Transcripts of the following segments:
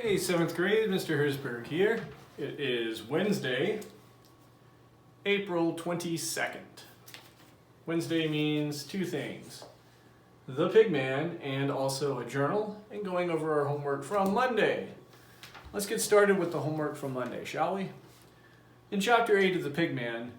Hey, 7th grade, Mr. Herzberg here. It is Wednesday, April 22nd. Wednesday means two things: the Pigman and also a journal, and going over our homework from Monday. Let's get started with the homework from Monday, shall we? In Chapter 8 of the Pigman,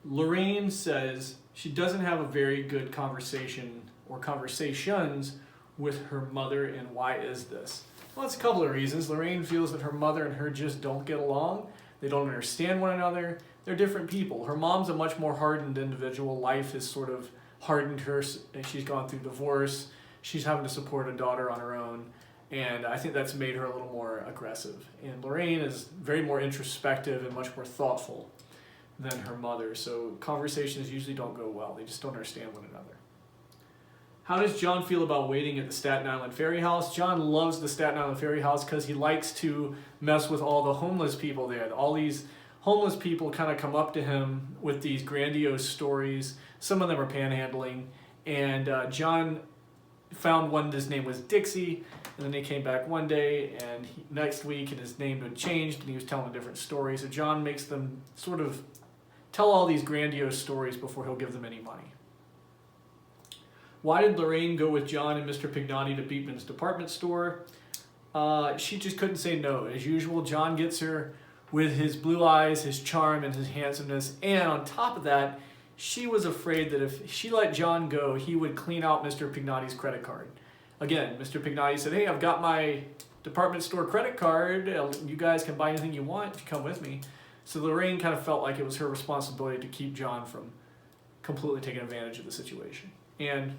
Lorraine says she doesn't have a very good conversation or conversations with her mother, and why is this? Well, it's a couple of reasons. Lorraine feels that her mother and her just don't get along. They don't understand one another. They're different people. Her mom's a much more hardened individual. Life has sort of hardened her. She's gone through divorce. She's having to support a daughter on her own. And I think that's made her a little more aggressive. And Lorraine is very more introspective and much more thoughtful than her mother. So conversations usually don't go well. They just don't understand one another. How does John feel about waiting at the Staten Island Ferry House? John loves the Staten Island Ferry House because he likes to mess with all the homeless people there. All these homeless people kind of come up to him with these grandiose stories. Some of them are panhandling. And John found one, his name was Dixie, and then he came back one day, and next week and his name had changed, and he was telling a different story. So John makes them sort of tell all these grandiose stories before he'll give them any money. Why did Lorraine go with John and Mr. Pignotti to Beekman's department store? She just couldn't say no. As usual, John gets her with his blue eyes, his charm, and his handsomeness. And on top of that, she was afraid that if she let John go, he would clean out Mr. Pignotti's credit card. Again, Mr. Pignotti said, hey, I've got my department store credit card. You guys can buy anything you want if you come with me. So Lorraine kind of felt like it was her responsibility to keep John from completely taking advantage of the situation. And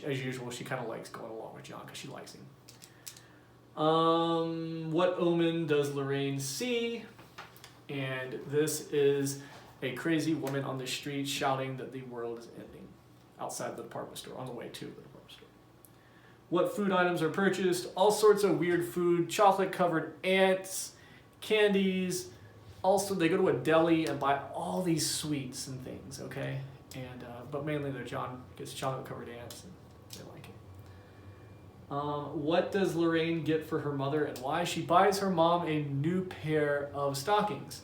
as usual, she kind of likes going along with John because she likes him. What omen does Lorraine see? And this is a crazy woman on the street shouting that the world is ending outside the department store, on the way to the department store. What food items are purchased? All sorts of weird food, chocolate-covered ants, candies. Also, they go to a deli and buy all these sweets and things, okay? And but mainly John gets chocolate-covered ants, and they like it. What does Lorraine get for her mother and why? She buys her mom a new pair of stockings.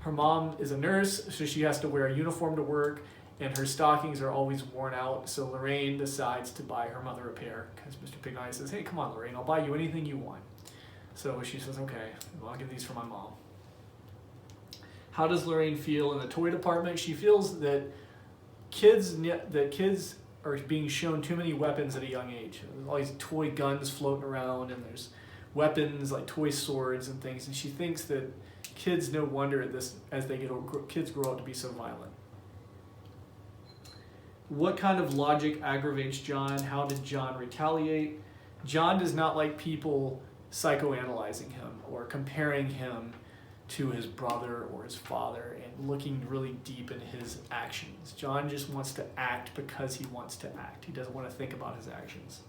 Her mom is a nurse, so she has to wear a uniform to work, and her stockings are always worn out. So Lorraine decides to buy her mother a pair because Mr. Pignotti says, hey, come on, Lorraine, I'll buy you anything you want. So she says, okay, well, I'll give these for my mom. How does Lorraine feel in the toy department? She feels that kids are being shown too many weapons at a young age. There's all these toy guns floating around, and there's weapons like toy swords and things, and she thinks that kids no wonder at this as they kids grow up to be so violent. What kind of logic aggravates John? How did John retaliate? John does not like people psychoanalyzing him or comparing him to his brother or his father and looking really deep in his actions. John just wants to act because he wants to act. He doesn't want to think about his actions.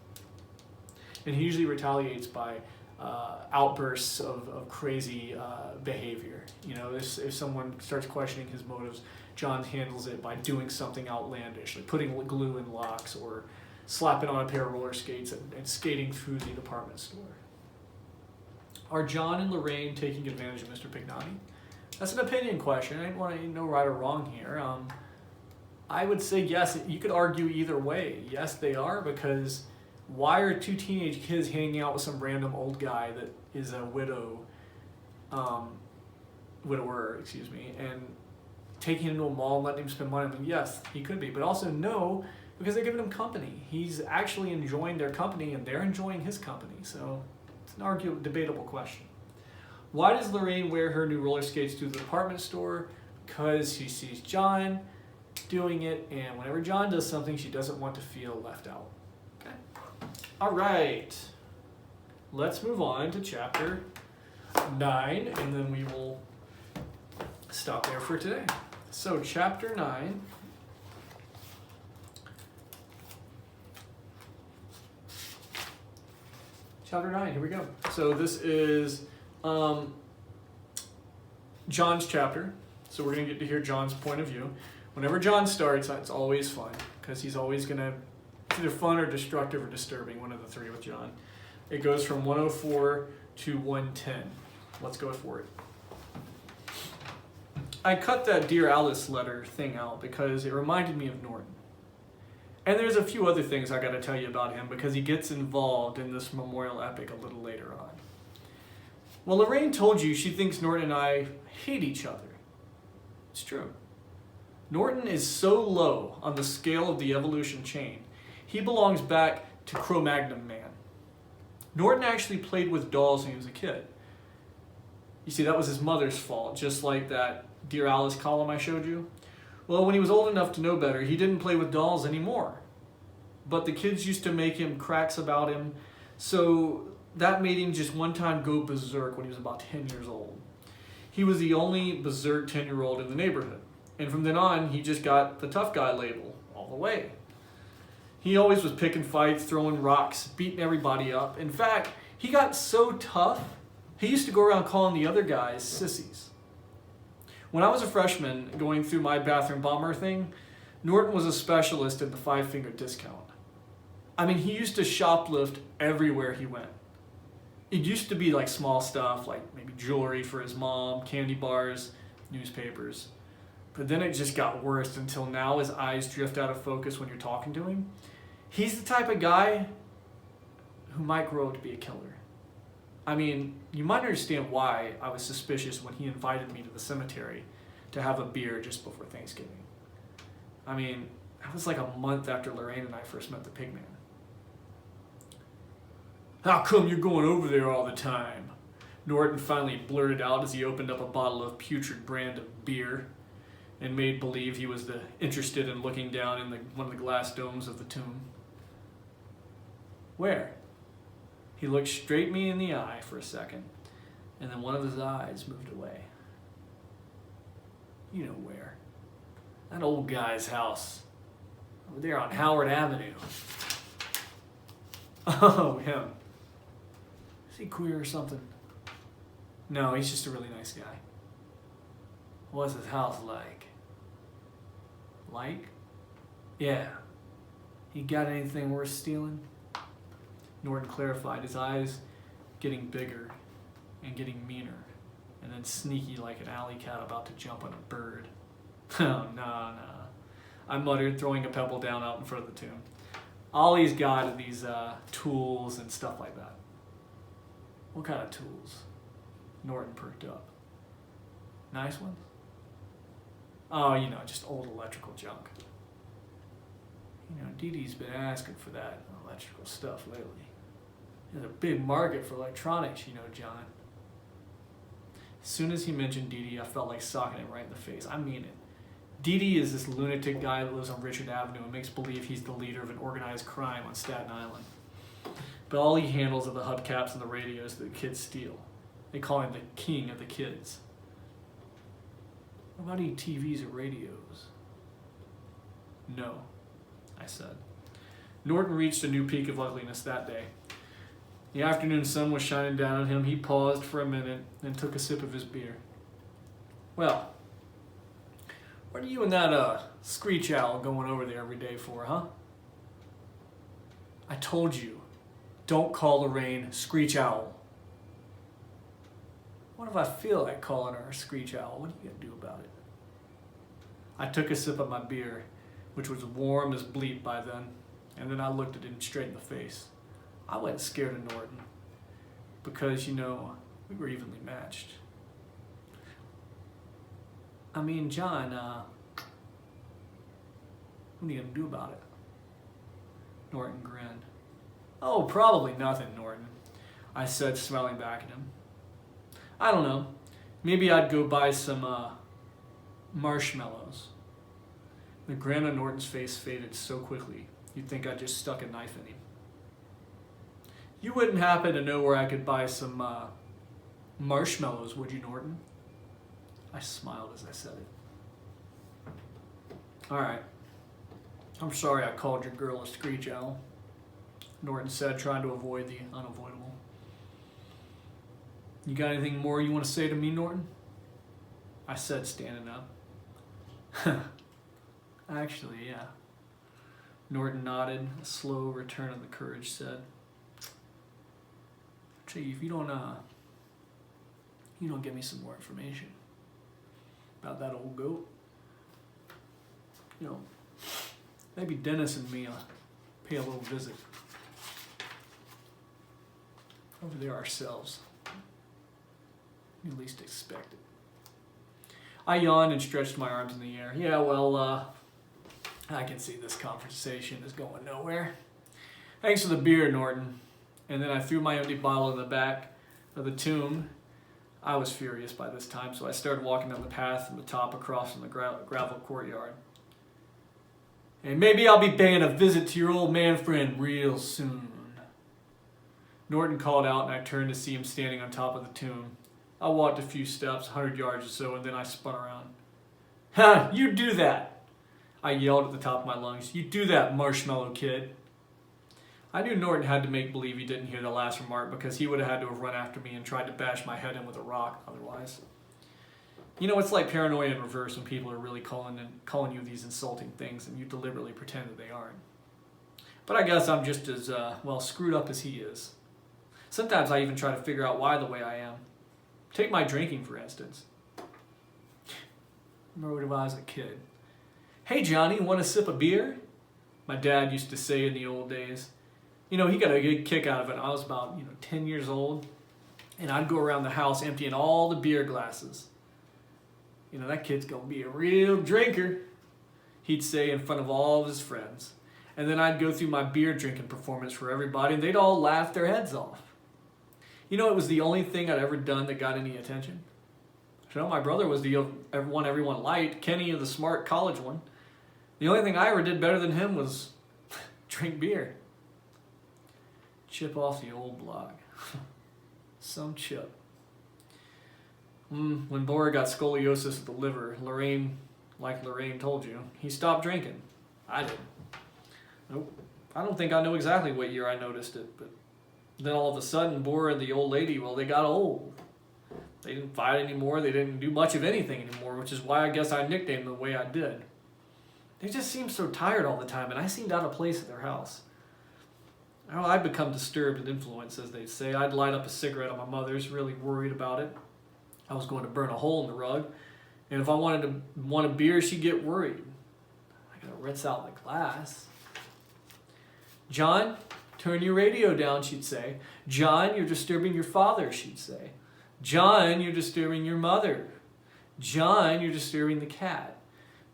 And he usually retaliates by outbursts of crazy behavior. You know, if someone starts questioning his motives, John handles it by doing something outlandish, like putting glue in locks or slapping on a pair of roller skates and skating through the department store. Are John and Lorraine taking advantage of Mr. Pignotti? That's an opinion question. I don't want to know right or wrong here. I would say yes. You could argue either way. Yes, they are, because why are two teenage kids hanging out with some random old guy that is a widower, and taking him to a mall and letting him spend money? I mean, yes, he could be, but also no, because they're giving him company. He's actually enjoying their company, and they're enjoying his company. So it's an debatable question. Why does Lorraine wear her new roller skates to the department store? Because she sees John doing it, and whenever John does something, she doesn't want to feel left out. Okay. All right. Let's move on to chapter 9, and then we will stop there for today. So chapter 9. Chapter 9, here we go. So this is John's chapter. So we're going to get to hear John's point of view. Whenever John starts, it's always fun, because he's always going to, either fun or destructive or disturbing, one of the three with John. It goes from 104 to 110. Let's go for it. I cut that Dear Alice letter thing out because it reminded me of Norton. And there's a few other things I gotta tell you about him because he gets involved in this memorial epic a little later on. Well, Lorraine told you she thinks Norton and I hate each other. It's true. Norton is so low on the scale of the evolution chain, he belongs back to Cro-Magnon man. Norton actually played with dolls when he was a kid. You see, that was his mother's fault, just like that Dear Alice column I showed you. Well, when he was old enough to know better, he didn't play with dolls anymore. But the kids used to make him cracks about him, so that made him just one time go berserk when he was about 10 years old. He was the only berserk 10-year-old in the neighborhood. And from then on, he just got the tough guy label all the way. He always was picking fights, throwing rocks, beating everybody up. In fact, he got so tough, he used to go around calling the other guys sissies. When I was a freshman going through my bathroom bomber thing, Norton was a specialist in the 5-finger discount. I mean, he used to shoplift everywhere he went. It used to be like small stuff, like maybe jewelry for his mom, candy bars, newspapers. But then it just got worse until now his eyes drift out of focus when you're talking to him. He's the type of guy who might grow up to be a killer. I mean, you might understand why I was suspicious when he invited me to the cemetery to have a beer just before Thanksgiving. I mean, that was like a month after Lorraine and I first met the Pigman. How come you're going over there all the time? Norton finally blurted out as he opened up a bottle of putrid brand of beer and made believe he was interested in looking down in one of the glass domes of the tomb. Where? He looked straight me in the eye for a second, and then one of his eyes moved away. You know where. That old guy's house. Over there on Howard Avenue. Oh, him. Is he queer or something? No, he's just a really nice guy. What's his house like? Like? Yeah. He got anything worth stealing? Norton clarified, his eyes getting bigger and getting meaner, and then sneaky like an alley cat about to jump on a bird. Oh, no. I muttered, throwing a pebble down out in front of the tomb. All he's got are these tools and stuff like that. What kind of tools? Norton perked up. Nice ones? Oh, just old electrical junk. Dee Dee's been asking for that electrical stuff lately. There's a big market for electronics, John. As soon as he mentioned Dee Dee, I felt like socking him right in the face. I mean it. Dee Dee is this lunatic guy that lives on Richard Avenue and makes believe he's the leader of an organized crime on Staten Island. But all he handles are the hubcaps and the radios that the kids steal. They call him the king of the kids. What about any TVs or radios? No, I said. Norton reached a new peak of ugliness that day. The afternoon sun was shining down on him. He paused for a minute and took a sip of his beer. Well, what are you and that screech owl going over there every day for, huh? I told you, don't call Lorraine Screech Owl. What if I feel like calling her a Screech Owl? What are you going to do about it? I took a sip of my beer, which was warm as bleep by then, and then I looked at him straight in the face. I wasn't scared of Norton because, we were evenly matched. I mean, John, what are you going to do about it? Norton grinned. Oh, probably nothing, Norton, I said, smiling back at him. I don't know. Maybe I'd go buy some marshmallows. The grin on Norton's face faded so quickly, you'd think I just stuck a knife in him. You wouldn't happen to know where I could buy some marshmallows, would you, Norton? I smiled as I said it. All right. I'm sorry I called your girl a screech owl, Norton said, trying to avoid the unavoidable. You got anything more you want to say to me, Norton? I said, standing up. Actually, yeah. Norton nodded. A slow return of the courage said, See, if you don't give me some more information about that old goat, maybe Dennis and me pay a little visit over there ourselves. You at least expect it. I yawned and stretched my arms in the air. Yeah, well, I can see this conversation is going nowhere. Thanks for the beer, Norton. And then I threw my empty bottle in the back of the tomb. I was furious by this time, so I started walking down the path from the top across from the gravel courtyard. And maybe I'll be paying a visit to your old man friend real soon. Norton called out, and I turned to see him standing on top of the tomb. I walked a few steps, 100 yards or so, and then I spun around. Ha! You do that! I yelled at the top of my lungs. You do that, marshmallow kid. I knew Norton had to make believe he didn't hear the last remark because he would have had to have run after me and tried to bash my head in with a rock otherwise. It's like paranoia in reverse when people are really calling you these insulting things and you deliberately pretend that they aren't. But I guess I'm just as, screwed up as he is. Sometimes I even try to figure out why the way I am. Take my drinking, for instance. Remember when I was a kid. Hey, Johnny, want a sip of beer? My dad used to say in the old days. He got a good kick out of it. I was about, 10 years old. And I'd go around the house emptying all the beer glasses. That kid's going to be a real drinker, he'd say in front of all of his friends. And then I'd go through my beer drinking performance for everybody, and they'd all laugh their heads off. It was the only thing I'd ever done that got any attention. My brother was the one everyone liked, Kenny, the smart college one. The only thing I ever did better than him was drink beer. Chip off the old block. Some chip. When Bora got scoliosis of the liver, Lorraine told you, he stopped drinking. I didn't. Nope. I don't think I know exactly what year I noticed it, but then all of a sudden, Bora and the old lady, they got old. They didn't fight anymore. They didn't do much of anything anymore, which is why I guess I nicknamed them the way I did. They just seemed so tired all the time, and I seemed out of place at their house. I'd become disturbed and influenced, as they'd say. I'd light up a cigarette on my mother's, really worried about it. I was going to burn a hole in the rug, and if I wanted a beer, she'd get worried. I gotta rinse out the glass. John, turn your radio down, she'd say. John, you're disturbing your father, she'd say. John, you're disturbing your mother. John, you're disturbing the cat.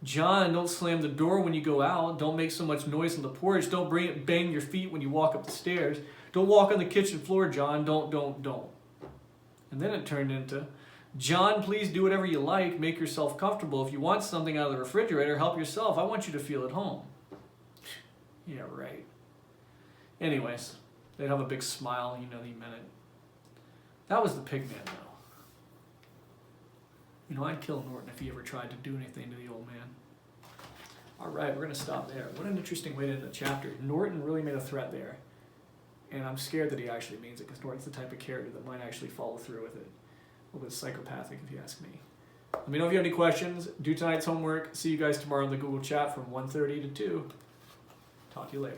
John, don't slam the door when you go out. Don't make so much noise on the porch. Don't bang your feet when you walk up the stairs. Don't walk on the kitchen floor, John. Don't. And then it turned into, John, please do whatever you like. Make yourself comfortable. If you want something out of the refrigerator, help yourself. I want you to feel at home. Yeah, right. Anyways, they'd have a big smile, they meant it. That was the Pigman, though. I'd kill Norton if he ever tried to do anything to the old man. All right, we're going to stop there. What an interesting way to end the chapter. Norton really made a threat there. And I'm scared that he actually means it, because Norton's the type of character that might actually follow through with it. A little bit psychopathic, if you ask me. Let me know if you have any questions. Do tonight's homework. See you guys tomorrow in the Google chat from 1:30 to 2. Talk to you later.